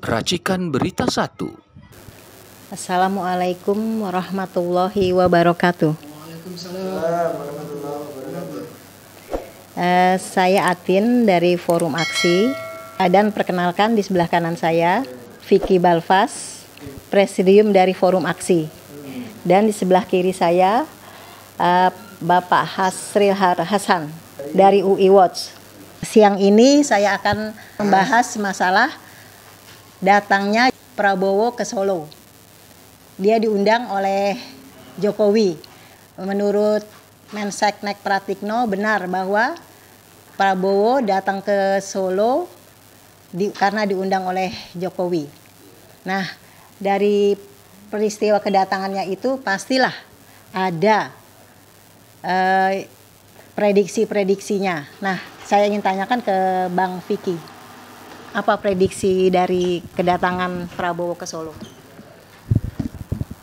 Racikan Berita 1. Assalamualaikum warahmatullahi wabarakatuh. Saya Atin dari Forum Aksi, dan perkenalkan di sebelah kanan saya Vicky Balfas, Presidium dari Forum Aksi, dan di sebelah kiri saya Bapak Hasril Hasan dari UI Watch. Siang ini saya akan membahas masalah datangnya Prabowo ke Solo. Dia diundang oleh Jokowi. Menurut Menseknek Pratikno benar bahwa Prabowo datang ke Solo karena diundang oleh Jokowi. Nah, dari peristiwa kedatangannya itu pastilah ada prediksi-prediksinya. Nah, saya ingin tanyakan ke Bang Vicky. Apa prediksi dari kedatangan Prabowo ke Solo?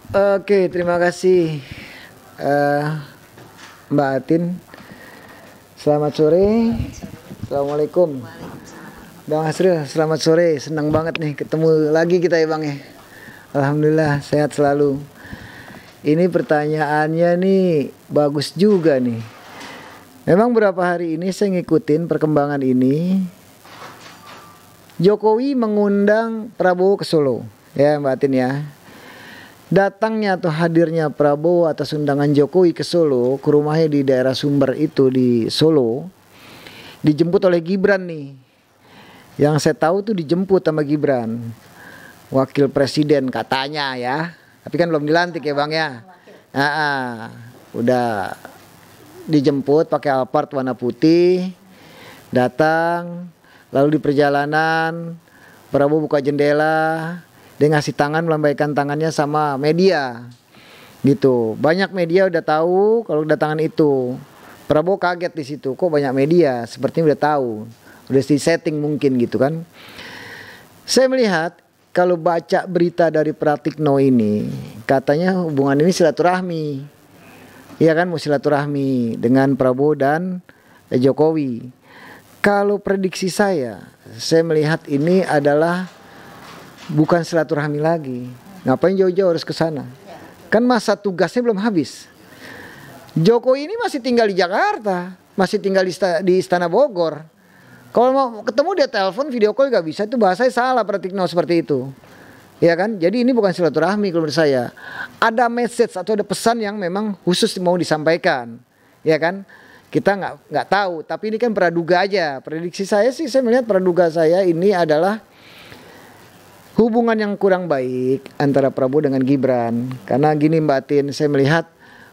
Oke, terima kasih Mbak Atin. Selamat sore. Assalamualaikum. Bang Hasril, selamat sore. Senang banget nih ketemu lagi kita ya Bang ya. Alhamdulillah sehat selalu. Ini pertanyaannya nih bagus juga nih. Memang beberapa hari ini saya ngikutin perkembangan ini. Jokowi mengundang Prabowo ke Solo, ya Mbak Atin ya. Datangnya atau hadirnya Prabowo atas undangan Jokowi ke Solo, ke rumahnya di daerah Sumber itu di Solo, dijemput oleh Gibran nih. Yang saya tahu tuh dijemput sama Gibran, wakil presiden katanya ya. Tapi kan belum dilantik ya Bang ya. Udah dijemput pakai Alphard warna putih, datang. Lalu di perjalanan Prabowo buka jendela, dia ngasih tangan, melambaikan tangannya sama media gitu. Banyak media udah tahu kalau kedatangan itu. Prabowo kaget di situ, kok banyak media, sepertinya udah tahu, udah di setting mungkin gitu kan. Saya melihat kalau baca berita dari Pratikno ini, katanya hubungan ini silaturahmi. Iya kan, mau silaturahmi dengan Prabowo dan Jokowi. Kalau prediksi saya melihat ini adalah bukan silaturahmi lagi. Ngapain jauh-jauh harus ke sana? Kan masa tugasnya belum habis. Jokowi ini masih tinggal di Jakarta, masih tinggal di Istana Bogor. Kalau mau ketemu dia telepon, video call gak bisa, itu bahasanya salah Pratikno seperti itu. Ya kan? Jadi ini bukan silaturahmi kalau menurut saya. Ada message atau ada pesan yang memang khusus mau disampaikan. Ya kan? Kita nggak tahu, tapi ini kan praduga aja. Prediksi saya sih, saya melihat praduga saya ini adalah hubungan yang kurang baik antara Prabowo dengan Gibran. Karena gini Mbak Tin, saya melihat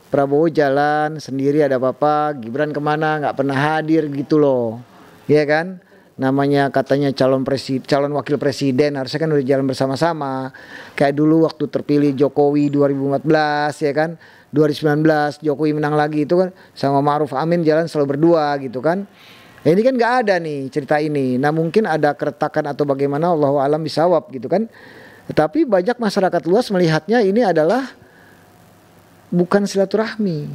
Prabowo jalan sendiri ada apa-apa, Gibran kemana nggak pernah hadir gitu loh, ya kan? Namanya katanya calon wakil presiden, harusnya kan udah jalan bersama-sama. Kayak dulu waktu terpilih Jokowi 2014 ya kan, 2019 Jokowi menang lagi itu kan sama Ma'ruf Amin jalan selalu berdua gitu kan. Ini kan nggak ada nih cerita ini. Nah mungkin ada keretakan atau bagaimana, Allahu a'lam bishawab gitu kan. Tetapi banyak masyarakat luas melihatnya ini adalah bukan silaturahmi.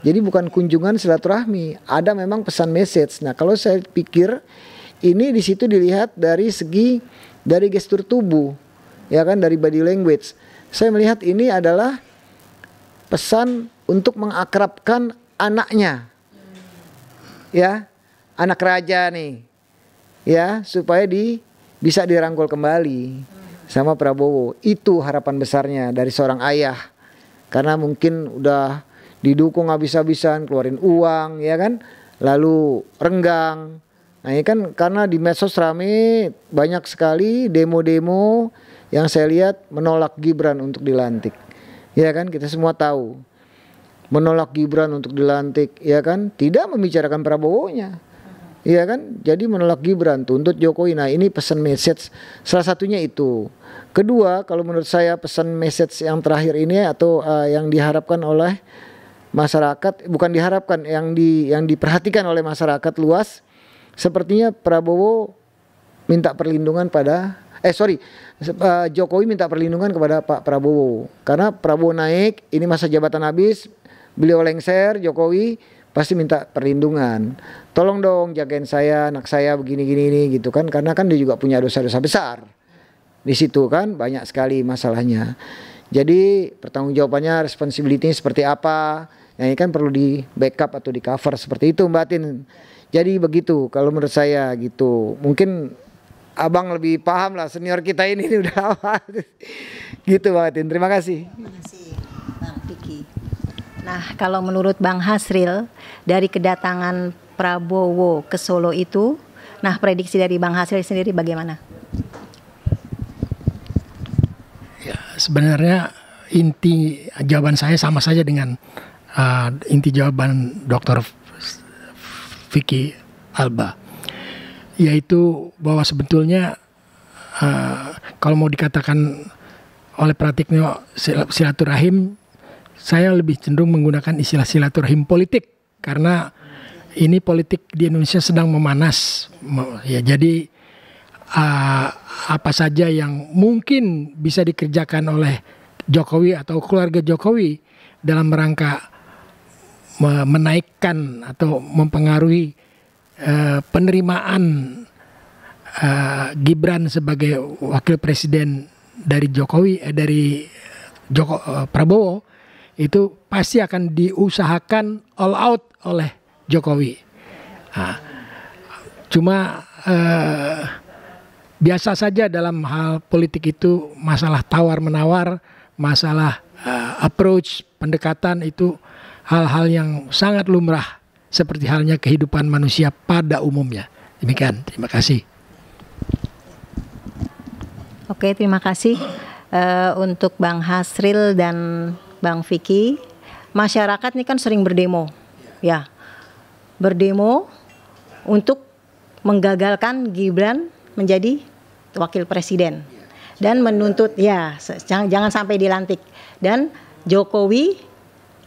Jadi bukan kunjungan silaturahmi, ada memang pesan message. Nah kalau saya pikir ini di situ dilihat dari segi dari gestur tubuh, ya kan, dari body language. Saya melihat ini adalah pesan untuk mengakrabkan anaknya, ya, anak raja nih, ya, supaya bisa dirangkul kembali sama Prabowo. Itu harapan besarnya dari seorang ayah, karena mungkin udah didukung habis-habisan, keluarin uang, ya kan, lalu renggang. Nah ini kan karena di medsos rame banyak sekali demo-demo yang saya lihat menolak Gibran untuk dilantik. Ya kan, kita semua tahu menolak Gibran untuk dilantik, ya kan, tidak membicarakan Prabowo-nya, ya kan, jadi menolak Gibran, tuntut Jokowi. Nah ini pesan message salah satunya itu. Kedua, kalau menurut saya pesan message yang terakhir ini atau yang diharapkan oleh masyarakat, bukan diharapkan, yang diperhatikan oleh masyarakat luas, sepertinya Prabowo minta perlindungan pada Jokowi minta perlindungan kepada Pak Prabowo. Karena Prabowo naik, ini masa jabatan habis, beliau lengser, Jokowi pasti minta perlindungan. Tolong dong jagain saya, anak saya begini-gini gitu kan. Karena kan dia juga punya dosa-dosa besar. di situ kan banyak sekali masalahnya. Jadi pertanggungjawabannya, responsibility seperti apa? Yang ini kan perlu di backup atau di cover seperti itu Mbak Tin. Jadi begitu kalau menurut saya gitu. Mungkin abang lebih paham lah, senior kita ini udah lama. Gitu Mbak Tin. Terima kasih. Terima kasih Bang Vicky. Nah kalau menurut Bang Hasril dari kedatangan Prabowo ke Solo itu, nah prediksi dari Bang Hasril sendiri bagaimana? Ya, sebenarnya inti jawaban saya sama saja dengan inti jawaban Dr. Vicky Alba, yaitu bahwa sebetulnya kalau mau dikatakan oleh praktiknya silaturahim, saya lebih cenderung menggunakan istilah silaturahim politik karena ini politik di Indonesia sedang memanas. Ya, jadi apa saja yang mungkin bisa dikerjakan oleh Jokowi atau keluarga Jokowi dalam rangka menaikkan atau mempengaruhi penerimaan Gibran sebagai wakil presiden dari Prabowo, itu pasti akan diusahakan all out oleh Jokowi. Cuma biasa saja dalam hal politik itu masalah tawar-menawar, masalah approach, pendekatan itu hal-hal yang sangat lumrah seperti halnya kehidupan manusia pada umumnya. Demikian, terima kasih. Oke, terima kasih untuk Bang Hasril dan Bang Vicky. Masyarakat ini kan sering berdemo, ya, berdemo untuk menggagalkan Gibran menjadi wakil presiden dan menuntut jangan sampai dilantik dan Jokowi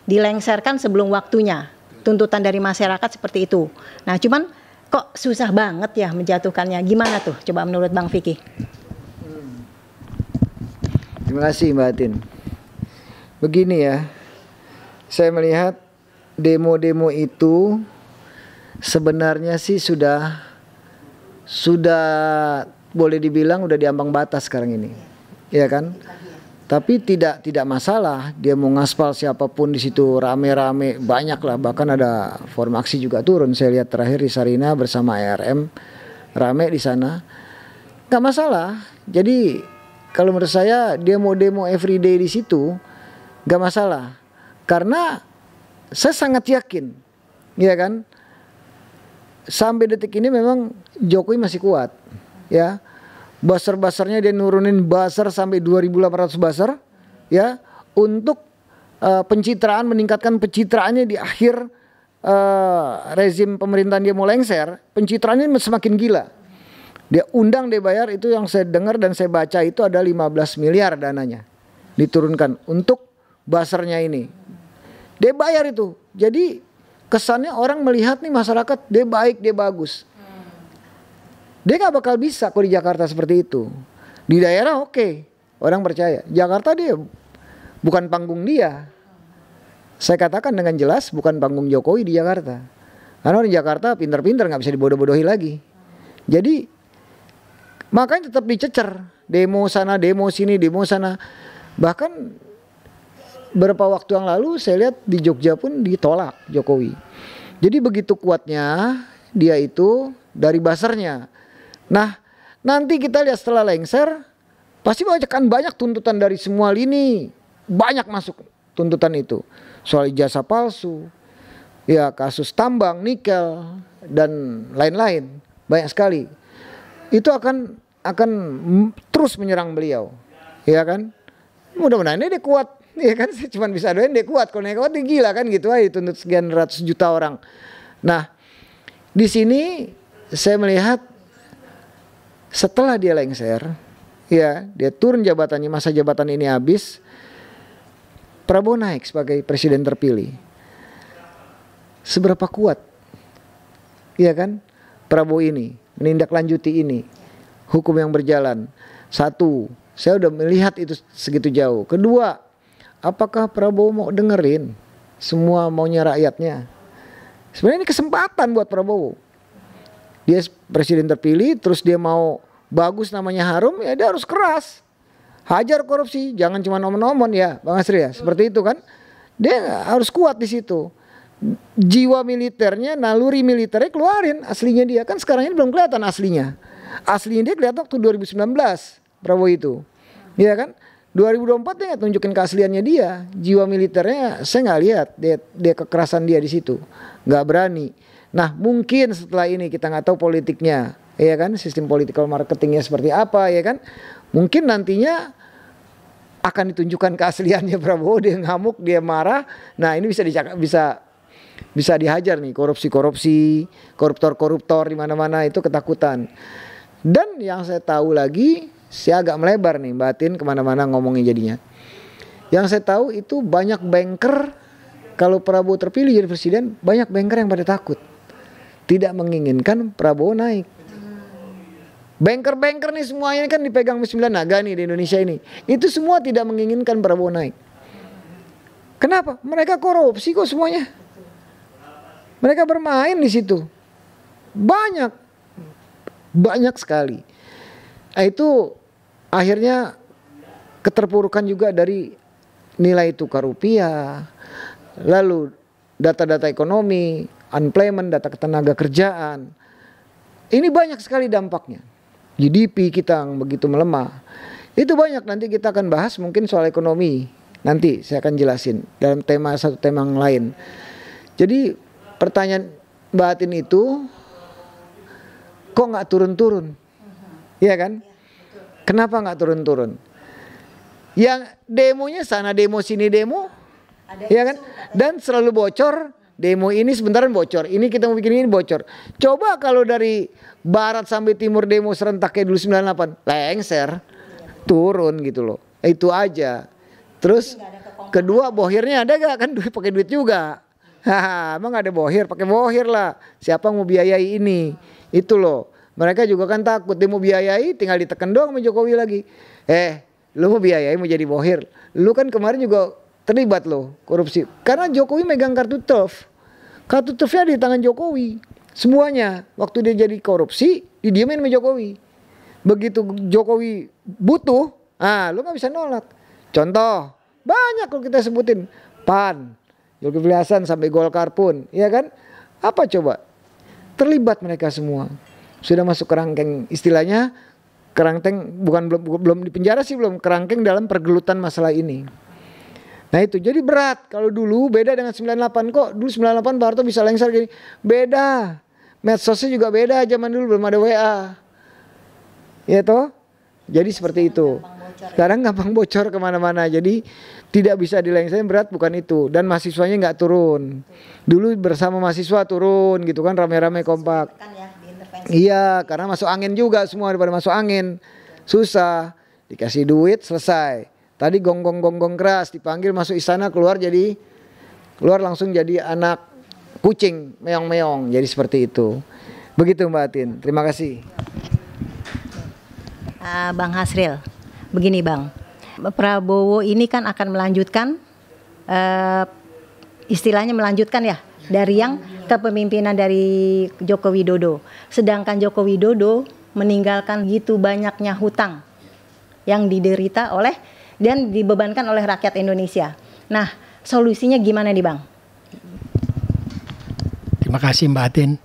dilengserkan sebelum waktunya. Tuntutan dari masyarakat seperti itu. Nah, cuman kok susah banget ya menjatuhkannya. Gimana tuh? Coba menurut Bang Vicky. Terima kasih Mbak Tin. Begini ya, saya melihat demo-demo itu sebenarnya sih sudah boleh dibilang udah diambang batas sekarang ini, ya kan? Tapi tidak masalah dia mau ngaspal siapapun di situ, rame-rame banyak lah, bahkan ada forum aksi juga turun. Saya lihat terakhir di Sarina bersama ARM rame di sana, nggak masalah. Jadi kalau menurut saya dia mau demo everyday di situ nggak masalah, karena saya sangat yakin, ya kan, sampai detik ini memang Jokowi masih kuat, ya. Buzzer-buzzernya dia nurunin buzzer sampai 2.800 buzzer, ya, untuk pencitraan, meningkatkan pencitraannya di akhir rezim pemerintahan dia mau lengser. Pencitraannya semakin gila. Dia undang, dia bayar, itu yang saya dengar dan saya baca itu ada 15 miliar dananya diturunkan untuk buzzernya ini. Dia bayar itu. Jadi kesannya orang melihat nih masyarakat dia baik, dia bagus. Dia gak bakal bisa kalau di Jakarta seperti itu. Di daerah oke, orang percaya. Jakarta dia bukan panggung dia. Saya katakan dengan jelas bukan panggung Jokowi di Jakarta. Karena orang di Jakarta pinter-pinter gak bisa dibodoh-bodohi lagi. Jadi makanya tetap dicecer. Demo sana, demo sini, demo sana. Bahkan beberapa waktu yang lalu saya lihat di Jogja pun ditolak Jokowi. Jadi begitu kuatnya dia itu dari buzzernya. Nah, nanti kita lihat setelah lengser pasti banyak tuntutan dari semua lini, banyak masuk tuntutan itu soal ijazah palsu, ya, kasus tambang nikel dan lain-lain, banyak sekali. Itu akan terus menyerang beliau, ya kan? Mudah-mudahan dia kuat, ya kan? Saya cuma bisa doain dia kuat. Kalau dia kuat dia gila kan gitu aja, dituntut sekian ratus juta orang. Nah, di sini saya melihat setelah dia lengser, ya, dia turun jabatannya, masa jabatan ini habis, Prabowo naik sebagai presiden terpilih. Seberapa kuat, ya kan, Prabowo ini menindaklanjuti ini, hukum yang berjalan. Satu, saya udah melihat itu segitu jauh. Kedua, apakah Prabowo mau dengerin semua maunya rakyatnya? Sebenarnya ini kesempatan buat Prabowo. Dia presiden terpilih, terus dia mau bagus namanya harum, ya dia harus keras. Hajar korupsi, jangan cuma omon-omon ya Bang Asri ya, seperti itu kan. Dia harus kuat di situ. Jiwa militernya, naluri militernya keluarin aslinya dia. Kan sekarang ini belum kelihatan aslinya. Aslinya dia kelihatan waktu 2019 Prabowo itu. Iya kan? 2024 dia tunjukin keasliannya dia. Jiwa militernya saya nggak lihat dia kekerasan dia di situ. Nggak berani. Nah mungkin setelah ini kita nggak tahu politiknya. Ya kan? Sistem political marketingnya seperti apa ya kan? Mungkin nantinya akan ditunjukkan keasliannya Prabowo, dia ngamuk, dia marah. Nah ini bisa dihajar nih korupsi, koruptor di mana-mana itu ketakutan. Dan yang saya tahu lagi, saya agak melebar nih batin kemana-mana ngomongin jadinya. Yang saya tahu itu banyak banker, kalau Prabowo terpilih jadi presiden, banyak banker yang pada takut, tidak menginginkan Prabowo naik. Banker-banker nih semuanya kan dipegang 9 naga nih di Indonesia ini. Itu semua tidak menginginkan Prabowo naik. Kenapa? Mereka korupsi kok semuanya. Mereka bermain di situ. Banyak sekali. Nah, itu akhirnya keterpurukan juga dari nilai tukar rupiah. Lalu data-data ekonomi, unemployment, data ketenaga kerjaan. Ini banyak sekali dampaknya. GDP kita yang begitu melemah. Itu banyak, nanti kita akan bahas mungkin soal ekonomi. Nanti saya akan jelasin dalam satu tema yang lain. Jadi pertanyaan Mbak Atin itu kok nggak turun-turun? Iya kan? Kenapa nggak turun-turun? Yang demonya sana demo sini demo, iya kan? Dan selalu bocor. Demo ini sebentar bocor, ini kita mau bikin ini bocor. Coba kalau dari barat sampai timur demo serentak kayak dulu 98, lengser, turun gitu loh. Itu aja. Terus kedua bohirnya ada gak? Kan pakai duit juga. Haha, emang gak ada bohir? Pakai bohir lah. Siapa mau biayai ini? Itu loh. Mereka juga kan takut dia mau biayai, tinggal ditekan doang sama Jokowi lagi. Lu mau biayai mau jadi bohir. Lu kan kemarin juga terlibat loh korupsi. Karena Jokowi megang kartu truf. Kartu trufnya di tangan Jokowi. Semuanya. Waktu dia jadi korupsi, didiamin sama Jokowi. Begitu Jokowi butuh, lu gak bisa nolak. Contoh, banyak kalau kita sebutin. PAN, Zulkifli Hasan sampai Golkar pun. Ya kan? Apa coba? Terlibat mereka semua. Sudah masuk kerangkeng, istilahnya kerangkeng, belum di penjara sih, belum kerangkeng dalam pergelutan masalah ini. Nah itu jadi berat. Kalau dulu beda dengan 98 kok. Dulu 98 Pak Harto bisa lengser gini. Beda. Medsosnya juga beda. Zaman dulu belum ada WA. Ya toh? Jadi seperti itu. Sekarang gampang bocor kemana-mana. Jadi tidak bisa dilengserin, berat bukan itu. Dan mahasiswanya nggak turun. Dulu bersama mahasiswa turun gitu kan, rame-rame kompak. Iya, karena masuk angin juga semua, daripada masuk angin. Susah. Dikasih duit selesai. Tadi gonggong keras, dipanggil masuk istana, keluar langsung jadi anak kucing, meong-meong. Jadi seperti itu. Begitu Mbak Atin, terima kasih. Bang Hasril, begini Bang, Prabowo ini kan akan melanjutkan, istilahnya melanjutkan ya, dari yang kepemimpinan dari Joko Widodo. Sedangkan Joko Widodo meninggalkan gitu banyaknya hutang yang diderita oleh dan dibebankan oleh rakyat Indonesia. Nah, solusinya gimana nih Bang? Terima kasih Mbak Atin.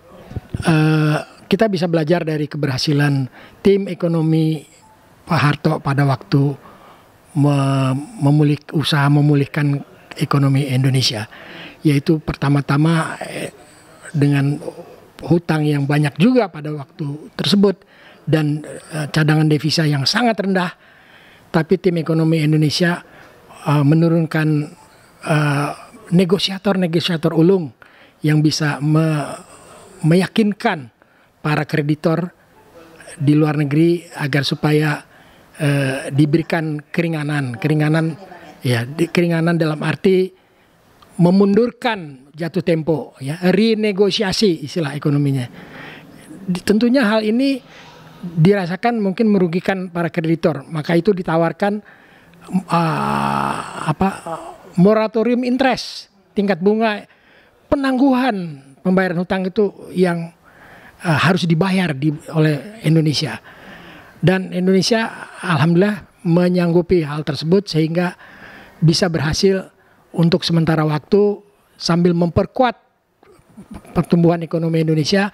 Kita bisa belajar dari keberhasilan tim ekonomi Pak Harto pada waktu usaha memulihkan ekonomi Indonesia. Yaitu pertama-tama dengan hutang yang banyak juga pada waktu tersebut dan cadangan devisa yang sangat rendah. Tapi tim ekonomi Indonesia menurunkan negosiator ulung yang bisa meyakinkan para kreditor di luar negeri agar supaya diberikan keringanan dalam arti memundurkan jatuh tempo, ya, renegosiasi istilah ekonominya. Tentunya hal ini dirasakan mungkin merugikan para kreditor, maka itu ditawarkan moratorium interest, tingkat bunga, penangguhan pembayaran hutang itu yang harus dibayar oleh Indonesia. Dan Indonesia alhamdulillah menyanggupi hal tersebut sehingga bisa berhasil untuk sementara waktu sambil memperkuat pertumbuhan ekonomi Indonesia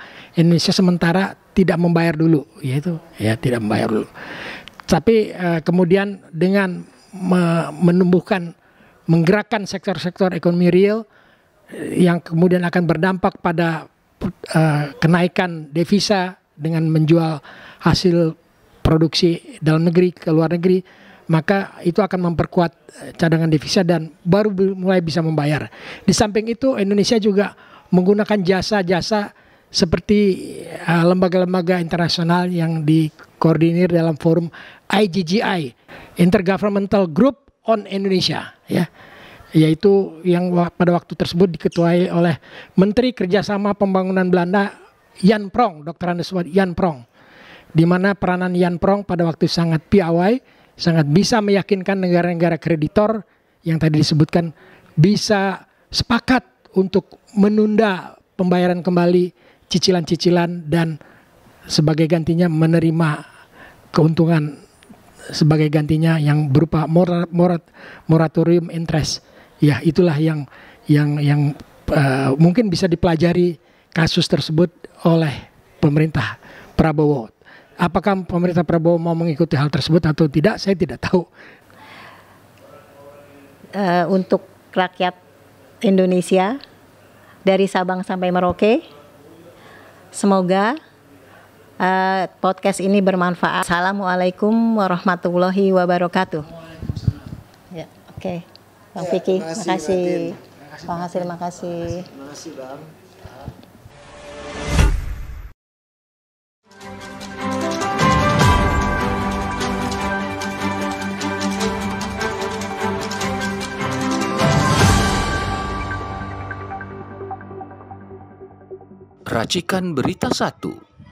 sementara tidak membayar dulu, yaitu tidak membayar dulu. Tapi kemudian dengan menggerakkan sektor-sektor ekonomi real yang kemudian akan berdampak pada kenaikan devisa dengan menjual hasil produksi dalam negeri ke luar negeri, maka itu akan memperkuat cadangan devisa dan baru mulai bisa membayar. Di samping itu Indonesia juga menggunakan jasa-jasa seperti lembaga-lembaga internasional yang dikoordinir dalam forum IGGI, Intergovernmental Group on Indonesia, yaitu yang pada waktu tersebut diketuai oleh Menteri Kerjasama Pembangunan Belanda Jan Pronk, Dr. Andes Jan Pronk, di mana peranan Jan Pronk pada waktu sangat piawai, sangat bisa meyakinkan negara-negara kreditor yang tadi disebutkan bisa sepakat untuk menunda pembayaran kembali cicilan-cicilan dan sebagai gantinya menerima keuntungan sebagai gantinya yang berupa moratorium interest. Ya, itulah yang mungkin bisa dipelajari kasus tersebut oleh pemerintah Prabowo. Apakah pemerintah Prabowo mau mengikuti hal tersebut atau tidak, saya tidak tahu. Untuk rakyat Indonesia dari Sabang sampai Merauke, semoga podcast ini bermanfaat. Assalamualaikum warahmatullahi wabarakatuh. Ya, oke. Bang Vicky, makasih. Bang Hasil, makasih. Terima kasih, Bang. Racikan Berita 1.